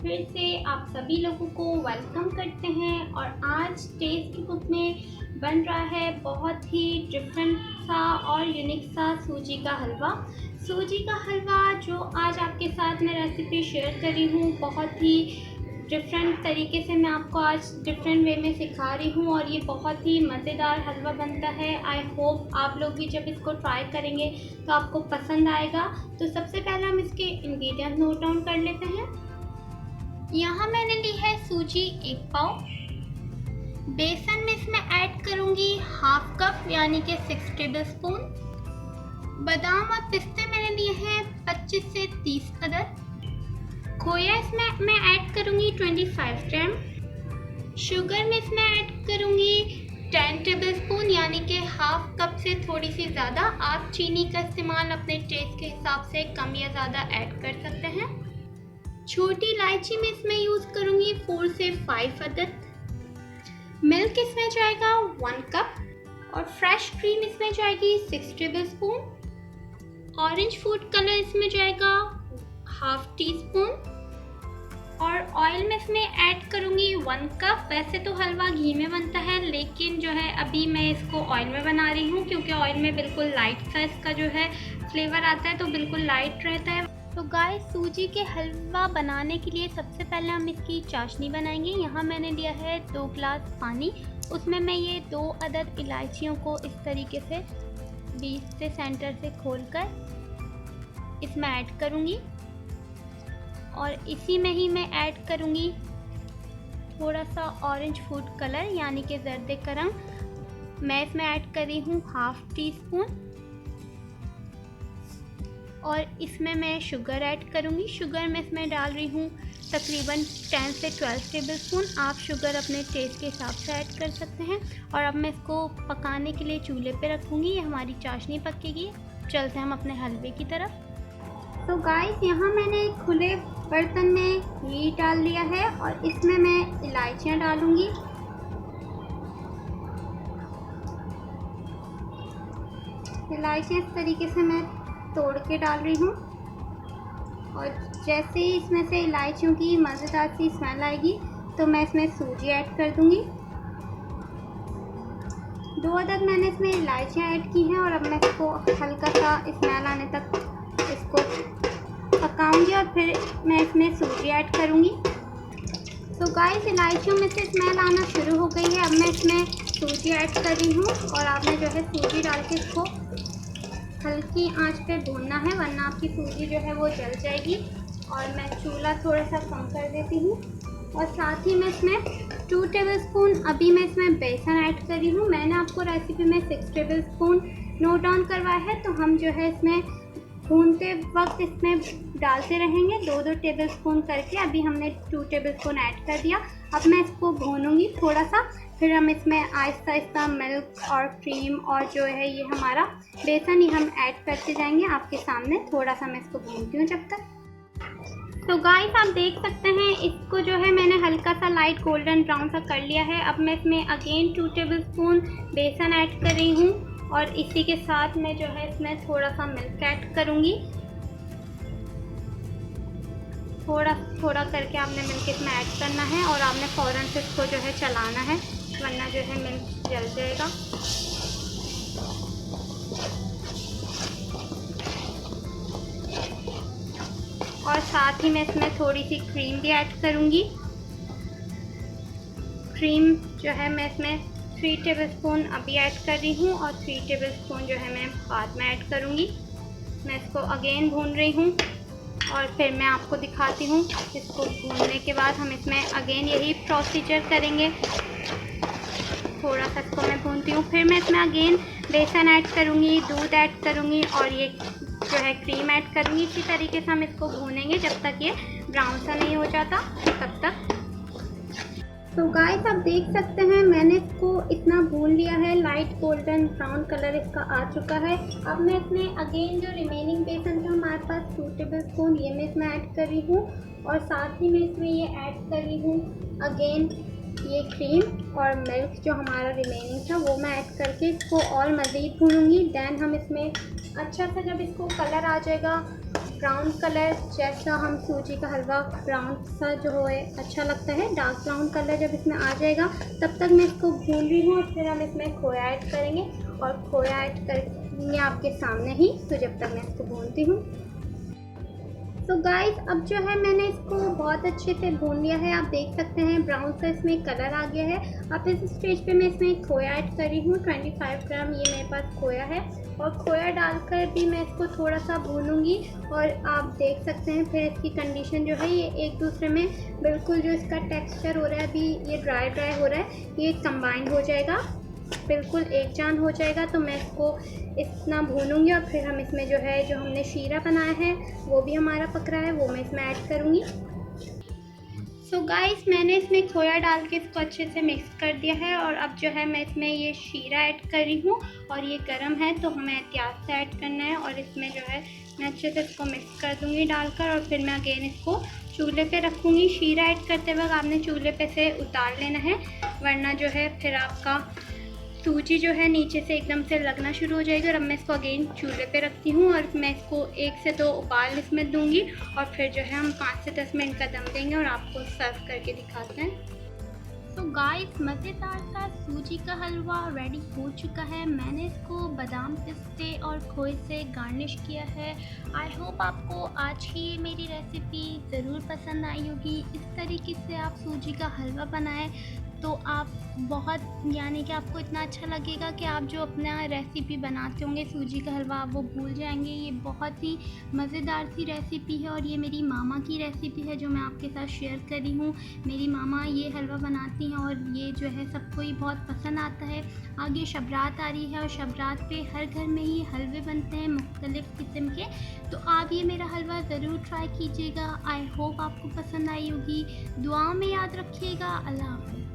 फिर से आप सभी लोगों को वेलकम करते हैं। और आज टेस्ट बुक में बन रहा है बहुत ही डिफरेंट सा और यूनिक सा सूजी का हलवा। सूजी का हलवा जो आज आपके साथ मैं रेसिपी शेयर कर रही हूँ, बहुत ही डिफरेंट तरीके से मैं आपको आज डिफरेंट वे में सिखा रही हूँ और ये बहुत ही मज़ेदार हलवा बनता है। आई होप आप लोग भी जब इसको ट्राई करेंगे तो आपको पसंद आएगा। तो सबसे पहले हम इसके इंग्रेडिएंट नोट डाउन कर लेते हैं। यहाँ मैंने ली है सूजी 1 पाव। बेसन में इसमें ऐड करूँगी हाफ कप यानी कि 6 टेबल स्पून। बादाम और पिस्ते मैंने लिए हैं 25 से 30 अदद। खोया इसमें मैं ऐड करूँगी 25 ग्राम। शुगर में इसमें ऐड करूँगी 10 टेबल स्पून यानी कि हाफ कप से थोड़ी सी ज़्यादा। आप चीनी का इस्तेमाल अपने टेस्ट के हिसाब से कम या ज़्यादा ऐड कर सकते हैं। छोटी इलायची में इसमें यूज़ करूँगी 4 से 5 अदद। मिल्क इसमें जाएगा 1 कप और फ्रेश क्रीम इसमें जाएगी 6 table spoon. Orange food colour इसमें जाएगा हाफ टी स्पून और ऑयल में इसमें ऐड करूँगी 1 कप। वैसे तो हलवा घी में बनता है, लेकिन जो है अभी मैं इसको ऑयल में बना रही हूँ क्योंकि ऑयल में बिल्कुल लाइट सा इसका जो है फ्लेवर आता है, तो बिल्कुल लाइट रहता है। तो गाइस, सूजी के हलवा बनाने के लिए सबसे पहले हम इसकी चाशनी बनाएंगे। यहाँ मैंने लिया है 2 गिलास पानी, उसमें मैं ये 2 अदद इलायचियों को इस तरीके से बीच से सेंटर से खोलकर इसमें ऐड करूँगी और इसी में ही मैं ऐड करूँगी थोड़ा सा ऑरेंज फूड कलर यानी कि जर्दे का रंग। मैं इसमें ऐड कर रही हूँ हाफ टी स्पून और इसमें मैं शुगर ऐड करूँगी। शुगर मैं इसमें डाल रही हूँ तकरीबन 10 से 12 टेबल स्पून। आप शुगर अपने टेस्ट के हिसाब से ऐड कर सकते हैं। और अब मैं इसको पकाने के लिए चूल्हे पे रखूँगी, ये हमारी चाशनी पकेगी। चलते हैं हम अपने हलवे की तरफ। तो गाइस, यहाँ मैंने खुले बर्तन में घी डाल लिया है और इसमें मैं इलायचियाँ डालूँगी। इलायचियाँ इस तरीके से मैं तोड़ के डाल रही हूँ और जैसे ही इसमें से इलायचियों की मज़ेदार सी स्मेल आएगी तो मैं इसमें सूजी ऐड कर दूँगी। 2 अदद मैंने इसमें इलायचियाँ ऐड की हैं और अब मैं इसको हल्का सा स्मेल आने तक इसको पकाऊंगी और फिर मैं इसमें सूजी ऐड करूँगी। तो गाइस, इलायचियों में से स्मेल आना शुरू हो गई है। अब मैं इसमें सूजी ऐड कर रही हूँ और आपने जो है सूजी डाल के इसको हल्की आंच पे भूनना है, वरना आपकी सूजी जो है वो जल जाएगी। और मैं चूल्हा थोड़ा सा कम कर देती हूँ और साथ ही मैं इसमें 2 टेबल स्पून अभी मैं इसमें बेसन ऐड कर रही हूँ। मैंने आपको रेसिपी में 6 टेबल स्पून नोट डाउन करवाया है, तो हम जो है इसमें भूनते वक्त इसमें डालते रहेंगे 2-2 टेबल स्पून करके। अभी हमने 2 टेबल स्पून ऐड कर दिया। अब मैं इसको भूनूंगी थोड़ा सा, फिर हम इसमें आहिस्ता आहिस्ता मिल्क और क्रीम और जो है ये हमारा बेसन ही हम ऐड करते जाएंगे आपके सामने। थोड़ा सा मैं इसको भूनती हूँ जब तक। तो गाइस, आप देख सकते हैं इसको जो है मैंने हल्का सा लाइट गोल्डन ब्राउन सा कर लिया है। अब मैं इसमें अगेन 2 टेबल स्पून बेसन ऐड कर रही हूँ और इसी के साथ मैं जो है इसमें थोड़ा सा मिल्क ऐड करूँगी। थोड़ा थोड़ा करके आपने मिल्क इसमें ऐड करना है और आपने फ़ौरन से इसको जो है चलाना है, वरना जो है मिल्क जल जाएगा। और साथ ही मैं इसमें थोड़ी सी क्रीम भी ऐड करूँगी। क्रीम जो है मैं इसमें 3 टेबल स्पून अभी ऐड कर रही हूँ और 3 टेबल स्पून जो है मैं बाद में ऐड करूँगी। मैं इसको अगेन भून रही हूँ और फिर मैं आपको दिखाती हूँ। इसको भूनने के बाद हम इसमें अगेन यही प्रोसीजर करेंगे। थोड़ा सा इसको मैं भूनती हूँ, फिर मैं इसमें अगेन बेसन ऐड करूँगी, दूध ऐड करूँगी और ये जो है क्रीम ऐड करूँगी। इसी तरीके से हम इसको भूनेंगे जब तक ये ब्राउन सा नहीं हो जाता, तब तक। तो गाइस, आप देख सकते हैं मैंने इसको इतना भून लिया है, लाइट गोल्डन ब्राउन कलर इसका आ चुका है। अब मैं इसमें अगेन जो रिमेनिंग बेसन था हमारे पास 2 टेबल स्पून, ये मैं इसमें ऐड कर रही हूँ और साथ ही मैं इसमें ये ऐड कर रही हूँ अगेन ये क्रीम और मिल्क जो हमारा रिमेनिंग था वो मैं ऐड करके इसको और मज़ीद भूनूंगी। दैन हम इसमें अच्छा सा जब इसको कलर आ जाएगा ब्राउन कलर, जैसा हम सूजी का हलवा ब्राउन सा जो है अच्छा लगता है, डार्क ब्राउन कलर जब इसमें आ जाएगा तब तक मैं इसको भून रही हूँ। और फिर हम इसमें खोया ऐड करेंगे और खोया ऐड करेंगे आपके सामने ही। तो जब तक मैं इसको भूनती हूँ, तो गाइस अब जो है मैंने इसको बहुत अच्छे से भून लिया है। आप देख सकते हैं ब्राउन सा इसमें कलर आ गया है। अब इस स्टेज पे मैं इसमें खोया ऐड कर रही हूँ। 25 ग्राम ये मेरे पास खोया है और खोया डालकर भी मैं इसको थोड़ा सा भूनूंगी। और आप देख सकते हैं फिर इसकी कंडीशन जो है, ये एक दूसरे में बिल्कुल जो इसका टेक्सचर हो रहा है, अभी ये ड्राई हो रहा है, ये कंबाइन हो जाएगा, बिल्कुल एक जान हो जाएगा। तो मैं इसको इतना भूनूंगी और फिर हम इसमें जो है जो हमने शीरा बनाया है वो भी हमारा पक रहा है, वो मैं इसमें ऐड करूँगी। सो गाइस मैंने इसमें खोया डाल के इसको अच्छे से मिक्स कर दिया है और अब जो है मैं इसमें ये शीरा ऐड कर रही हूँ और ये गर्म है तो हमें एहतियात से ऐड करना है। और इसमें जो है मैं अच्छे से इसको मिक्स कर दूँगी डालकर और फिर मैं अगेन इसको चूल्हे पे रखूँगी। शीरा ऐड करते वक्त आपने चूल्हे पे से उतार लेना है, वरना जो है फिर आपका सूजी जो है नीचे से एकदम से लगना शुरू हो जाएगी। और अब मैं इसको अगेन चूल्हे पे रखती हूँ और मैं इसको 1 से 2 उबाल इसमें दूंगी और फिर जो है हम 5 से 10 मिनट का दम देंगे और आपको सर्व करके दिखाते हैं। तो गाइस मज़ेदार सा सूजी का हलवा रेडी हो चुका है। मैंने इसको बादाम, पिस्ते और खोए से गार्निश किया है। आई होप आपको आज की ये मेरी रेसिपी ज़रूर पसंद आई होगी। इस तरीके से आप सूजी का हलवा बनाएं तो आप बहुत, यानी कि आपको इतना अच्छा लगेगा कि आप जो अपना रेसिपी बनाते होंगे सूजी का हलवा आप वो भूल जाएंगे। ये बहुत ही मज़ेदार सी रेसिपी है और ये मेरी मामा की रेसिपी है जो मैं आपके साथ शेयर कर रही हूँ। मेरी मामा ये हलवा बनाती हैं और ये जो है सबको ही बहुत पसंद आता है। आगे शब रात आ रही है और शब रात पे हर घर में ही हलवे बनते हैं मुख्तलिफ़ किस्म के, तो आप ये मेरा हलवा ज़रूर ट्राई कीजिएगा। आई होप आपको पसंद आई होगी। दुआ में याद रखिएगा। अल्लाह हाफ़िज़।